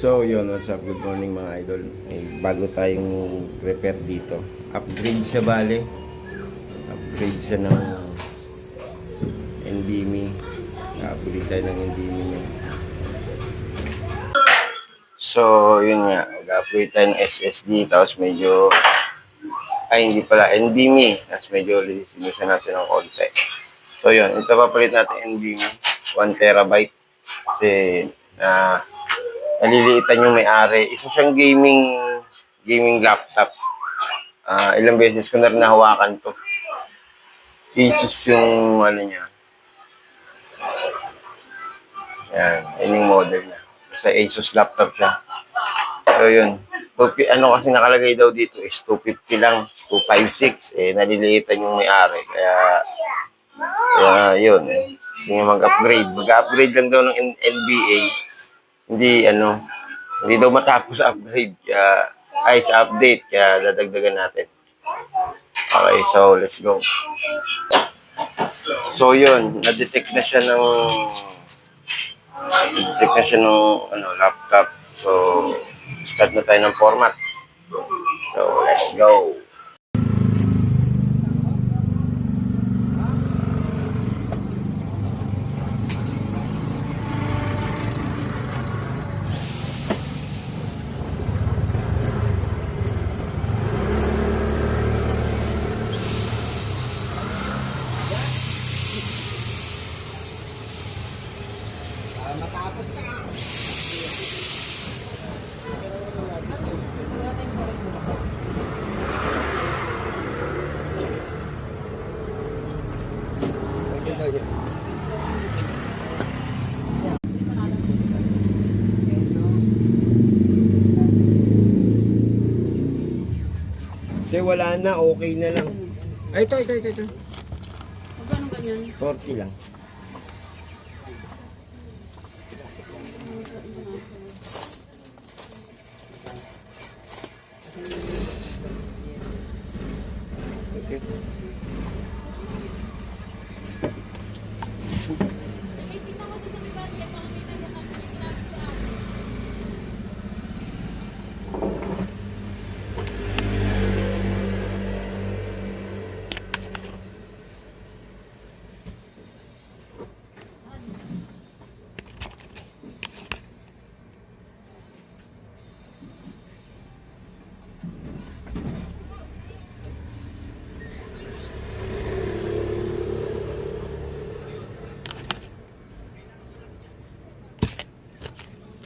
So yun, what's up? Good morning mga idol. Bago tayong repair dito. Upgrade siya bale. Upgrade siya ng NVMe. Upgrade tayo ng NVMe niya. So yun nga, mag-upgrade tayo ng SSD. Tapos medyo, hindi pala, NVMe. Tapos medyo lilinisan natin ng konti. So yun, ito papalit natin NVMe. 1 terabyte. Kasi naliliitan yung may-ari. Isa siyang gaming laptop. Ilang beses ko na rin nahawakan to. Asus yung ano niya. Yan yung model niya. Sa Asus laptop siya. So yun. Ano kasi nakalagay daw dito is 250 lang. 256. Naliliitan yung may-ari. Kaya yun. Gusto niya mag-upgrade. Mag-upgrade lang daw ng NBA. Hindi daw matapos sa upgrade, sa update, kaya dadagdagan natin. Okay, so let's go. So yun, na-detect na siya ng laptop. So start na tayo ng format. So let's go. Matapos na. Kasi wala na, okay na lang. Ay, ito. Magkano ganyan? 40 lang.